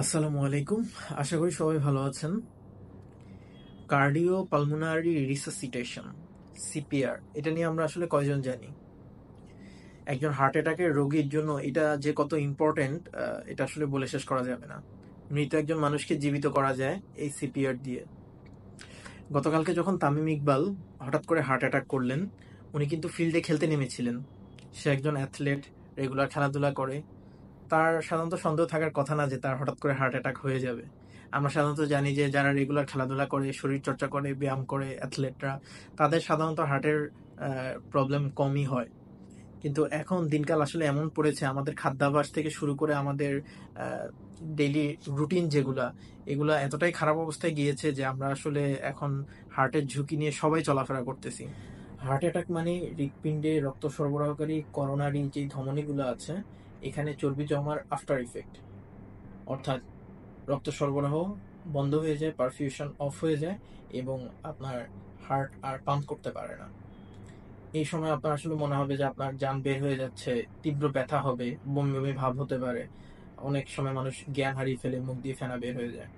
আসসালামু আলাইকুম। আশা করি সবাই ভালো আছেন। কার্ডিও পালমোনারি রিসাসিটেশন, সিপিআর, এটা নিয়ে আমরা আসলে কয়জন জানি? একজন হার্ট অ্যাটাকের রোগীর জন্য এটা যে কত ইম্পর্টেন্ট, এটা আসলে বলে শেষ করা যাবে না। মৃত একজন মানুষকে জীবিত করা যায় এই সিপিআর দিয়ে। গতকালকে যখন তামিম ইকবাল হঠাৎ করে হার্ট অ্যাটাক করলেন, উনি কিন্তু ফিল্ডে খেলতে নেমেছিলেন। সে একজন অ্যাথলেট, রেগুলার খেলাধুলা করে। তার সাধারণত সন্দেহ থাকার কথা না যে তার হঠাৎ করে হার্ট অ্যাটাক হয়ে যাবে। আমরা সাধারণত জানি যে যারা রেগুলার খেলাধুলা করে, শরীর চর্চা করে, ব্যায়াম করে, অ্যাথলেটরা, তাদের সাধারণত হার্টের প্রবলেম কমই হয়। কিন্তু এখন দিনকাল আসলে এমন পড়েছে, আমাদের খাদ্যাভ্যাস থেকে শুরু করে আমাদের ডেইলি রুটিন যেগুলা, এগুলা এতটাই খারাপ অবস্থায় গিয়েছে যে আমরা আসলে এখন হার্টের ঝুঁকি নিয়ে সবাই চলাফেরা করতেছি। হার্ট অ্যাটাক মানে হৃৎপিণ্ডে রক্ত সরবরাহকারী করোনারি যে ধমনীগুলো আছে, এখানে চর্বি জমার আফটার ইফেক্ট। অর্থাৎ রক্ত সরবরাহ বন্ধ হয়ে যায়, পারফিউশন অফ হয়ে যায় এবং আপনার হার্ট আর পাম্প করতে পারে না। এই সময় আপনার আসলে মনে হবে যে আপনার জান বের হয়ে যাচ্ছে, তীব্র ব্যথা হবে, বমি বমি ভাব হতে পারে। অনেক সময় মানুষ জ্ঞান হারিয়ে ফেলে, মুখ দিয়ে ফেনা বের হয়ে যায়।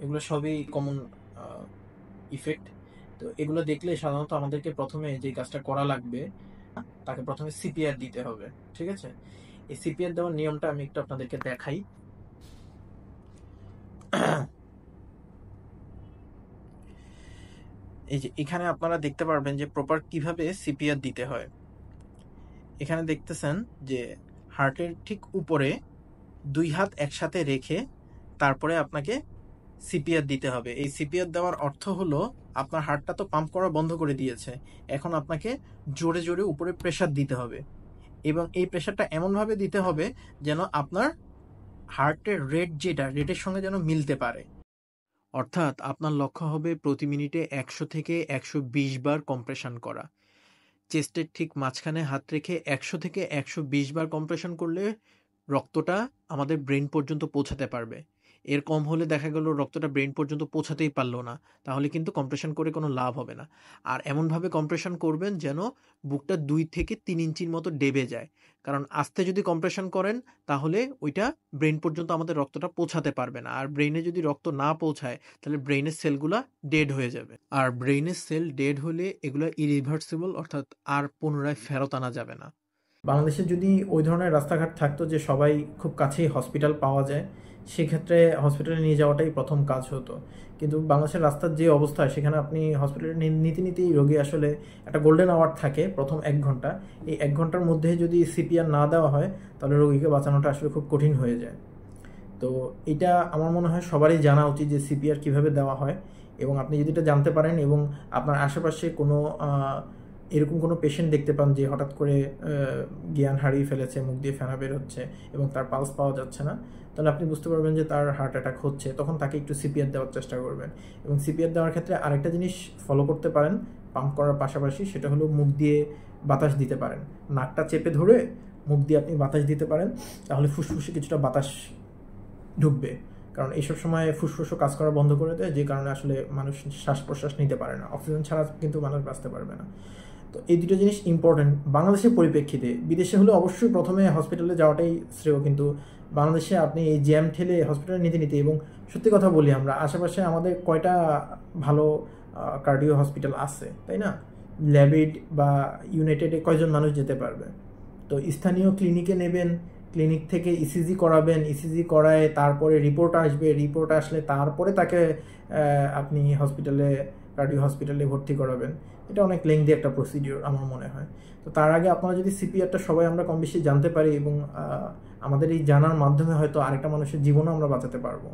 এগুলো সবই কমন ইফেক্ট। তো এগুলো দেখলে সাধারণত আমাদেরকে প্রথমে যে কাজটা করা লাগবে, তাকে প্রথমে সিপিআর দিতে হবে। ঠিক আছে? এই সিপিআর দেওয়ার নিয়মটা আমি একটু আপনাদেরকে দেখাই। এই যে এখানে আপনারা দেখতে পারবেন যে প্রপার কিভাবে সিপিআর দিতে হয়। এখানে দেখতেছেন যে হার্টের ঠিক উপরে দুই হাত একসাথে রেখে তারপরে আপনাকে সিপিআর দিতে হবে। এই সিপিআর দেওয়ার অর্থ হলো আপনার হার্টটা তো পাম্প করা বন্ধ করে দিয়েছে, এখন আপনাকে জোরে জোরে উপরে প্রেসার দিতে হবে এবং এই প্রেসারটা এমনভাবে দিতে হবে যেন আপনার হার্টের রেট, যেটা রেটের সঙ্গে যেন মিলতে পারে। অর্থাৎ আপনার লক্ষ্য হবে প্রতি মিনিটে ১০০ থেকে ১২০ বার কম্প্রেশন করা। চেস্টের ঠিক মাঝখানে হাত রেখে ১০০ থেকে ১২০ বার কম্প্রেশন করলে রক্তটা আমাদের ব্রেন পর্যন্ত পৌঁছাতে পারবে। এর কম হলে দেখা গেল রক্তটা ব্রেন পর্যন্ত পৌঁছাতেই পারলো না, তাহলে কিন্তু কম্প্রেশন করে কোনো লাভ হবে না। আর এমনভাবে কম্প্রেশন করবেন যেন বুকটা ২ থেকে ৩ ইঞ্চির মতো ডেবে যায়। কারণ আস্তে যদি কম্প্রেশন করেন তাহলে ওইটা ব্রেন পর্যন্ত আমাদের রক্তটা পৌঁছাতে পারবে না। আর ব্রেইনে যদি রক্ত না পৌঁছায় তাহলে ব্রেইনের সেলগুলা ডেড হয়ে যাবে। আর ব্রেইনের সেল ডেড হলে এগুলো ইরিভার্সিবল, অর্থাৎ আর পুনরায় ফেরত আনা যাবে না। বাংলাদেশে যদি ওই ধরনের রাস্তাঘাট থাকতো যে সবাই খুব কাছেই হসপিটাল পাওয়া যায়, সেক্ষেত্রে হসপিটালে নিয়ে যাওয়াটাই প্রথম কাজ হতো। কিন্তু বাংলাদেশের রাস্তার যে অবস্থা, সেখানে আপনি হসপিটালে নিতে নিতেই রোগী আসলে একটা গোল্ডেন আওয়ার থাকে প্রথম ১ ঘন্টা। এই ১ ঘন্টার মধ্যে যদি সিপিআর না দেওয়া হয় তাহলে রোগীকে বাঁচানোটা আসলে খুব কঠিন হয়ে যায়। তো এটা আমার মনে হয় সবারই জানা উচিত যে সিপিআর কীভাবে দেওয়া হয়। এবং আপনি যদি এটা জানতে পারেন এবং আপনার আশেপাশে কোনো এরকম কোনো পেশেন্ট দেখতে পান যে হঠাৎ করে জ্ঞান হারিয়ে ফেলেছে, মুখ দিয়ে ফেনা বের হচ্ছে এবং তার পালস পাওয়া যাচ্ছে না, তাহলে আপনি বুঝতে পারবেন যে তার হার্ট অ্যাটাক হচ্ছে। তখন তাকে একটু সিপিআর দেওয়ার চেষ্টা করবেন। এবং সিপিআর দেওয়ার ক্ষেত্রে আরেকটা জিনিস ফলো করতে পারেন পাম্প করার পাশাপাশি, সেটা হলো মুখ দিয়ে বাতাস দিতে পারেন। নাকটা চেপে ধরে মুখ দিয়ে আপনি বাতাস দিতে পারেন, তাহলে ফুসফুসে কিছুটা বাতাস ঢুকবে। কারণ এইসব সময় ফুসফুসও কাজ করা বন্ধ করে দেয়, যে কারণে আসলে মানুষ শ্বাস প্রশ্বাস নিতে পারে না। অক্সিজেন ছাড়া কিন্তু মানুষ বাঁচতে পারবে না। তো এই দুটো জিনিস ইম্পর্টেন্ট বাংলাদেশের পরিপ্রেক্ষিতে। বিদেশে হলে অবশ্যই প্রথমে হসপিটালে যাওয়াটাই শ্রেয়, কিন্তু বাংলাদেশে আপনি এই জ্যাম ঠেলে হসপিটালে নিতে নিতে, এবং সত্যি কথা বলি, আমরা আশেপাশে আমাদের কয়টা ভালো কার্ডিও হসপিটাল আছে, তাই না? ল্যাবিড বা ইউনাইটেডে কয়জন মানুষ যেতে পারবে? তো স্থানীয় ক্লিনিকে নেবেন, ক্লিনিক থেকে ইসিজি করাবেন, ইসিজি করায় তারপরে রিপোর্ট আসবে, রিপোর্ট আসলে তারপরে তাকে আপনি হসপিটালে, কার্ডিও হসপিটালে ভর্তি করাবেন। এটা অনেক লেংদি একটা প্রসিডিওর আমার মনে হয়। তো তার আগে আপনারা যদি সিপিআরটা সবাই আমরা কম বেশি জানতে পারি, এবং আমাদের এই জানার মাধ্যমে হয়তো আরেকটা মানুষের জীবনও আমরা বাঁচাতে পারবো।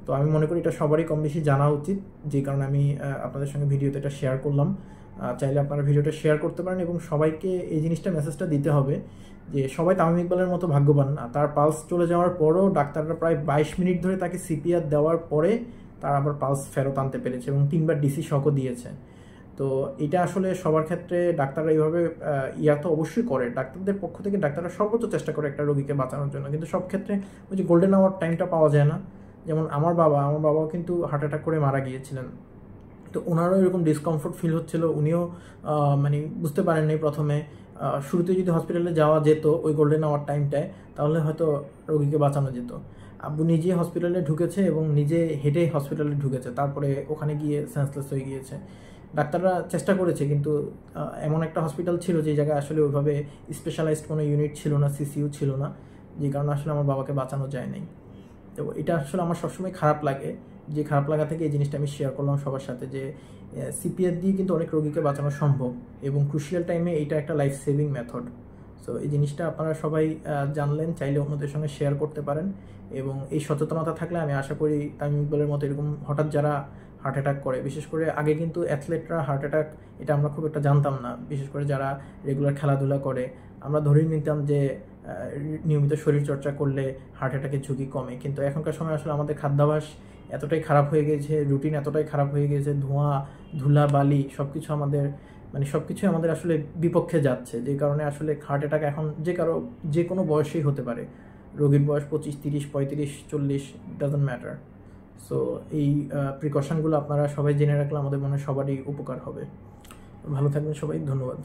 তো আমি মনে করি এটা সবারই কম বেশি জানা উচিত, যে কারণে আমি আপনাদের সঙ্গে ভিডিওতে এটা শেয়ার করলাম। চাইলে আপনারা ভিডিওটা শেয়ার করতে পারেন এবং সবাইকে এই জিনিসটা, মেসেজটা দিতে হবে যে সবাই তামিম ইকবালের মতো ভাগ্যবান না। তার পালস চলে যাওয়ার পরও ডাক্তাররা প্রায় ২২ মিনিট ধরে তাকে সিপিআর দেওয়ার পরে তার আবার পালস ফেরত আনতে পেরেছে এবং ৩বার ডিসি শকও দিয়েছে। তো এটা আসলে সবার ক্ষেত্রে ডাক্তাররা এইভাবে তো অবশ্যই করে, ডাক্তারদের পক্ষ থেকে ডাক্তাররা সর্বোচ্চ চেষ্টা করে একটা রোগীকে বাঁচানোর জন্য, কিন্তু সব ক্ষেত্রে ওই যে গোল্ডেন আওয়ার টাইমটা পাওয়া যায় না। যেমন আমার বাবাও কিন্তু হার্ট অ্যাটাক করে মারা গিয়েছিলেন। তো ওনারও এরকম ডিসকমফোর্ট ফিল হচ্ছিল, উনিও মানে বুঝতে পারেননি প্রথমে, শুরুতে যদি হসপিটালে যাওয়া যেত ওই গোল্ডেন আওয়ার টাইমটায়, তাহলে হয়তো রোগীকে বাঁচানো যেত। আব্বু নিজে হসপিটালে ঢুকেছে এবং নিজে হেঁটে হসপিটালে ঢুকেছে, তারপরে ওখানে গিয়ে সেন্সলেস হয়ে গিয়েছে। ডাক্তাররা চেষ্টা করেছে, কিন্তু এমন একটা হসপিটাল ছিল যে জায়গায় আসলে ওইভাবে স্পেশালাইজড কোনো ইউনিট ছিল না, সিসিইউ ছিল না, যে কারণে আসলে আমার বাবাকে বাঁচানো যায় নাই। তো এটা আসলে আমার সবসময় খারাপ লাগে, যে খারাপ লাগা থেকে এই জিনিসটা আমি শেয়ার করলাম সবার সাথে, যে সিপিআর দিয়ে কিন্তু অনেক রোগীকে বাঁচানো সম্ভব এবং ক্রুশিয়াল টাইমে এটা একটা লাইফ সেভিং মেথড। সো এই জিনিসটা আপনারা সবাই জানলেন, চাইলে অন্যদের সঙ্গে শেয়ার করতে পারেন, এবং এই সচেতনতা থাকলে আমি আশা করি তামিম ইকবালের মতো এরকম হঠাৎ যারা হার্ট অ্যাটাক করে, বিশেষ করে আগে কিন্তু অ্যাথলেটরা হার্ট অ্যাটাক এটা আমরা খুব একটা জানতাম না, বিশেষ করে যারা রেগুলার খেলাধুলা করে আমরা ধরেই নিতাম যে নিয়মিত শরীরচর্চা করলে হার্ট অ্যাটাকের ঝুঁকি কমে। কিন্তু এখনকার সময় আসলে আমাদের খাদ্যাভ্যাস এতটাই খারাপ হয়ে গেছে, রুটিন এতটাই খারাপ হয়ে গেছে, ধোঁয়া ধুলা বালি সব কিছু আমাদের সব কিছুই আমাদের আসলে বিপক্ষে যাচ্ছে, যে কারণে আসলে হার্ট অ্যাটাক এখন যে কোনো বয়সেই হতে পারে। রোগীর বয়স 25, 30, 35, 40 ডাজন্ট ম্যাটার। সো এই প্রিকশনগুলো আপনারা সবাই জেনে রাখলে আমাদের মনে হয় সবারই উপকার হবে। ভালো থাকবেন সবাই, ধন্যবাদ।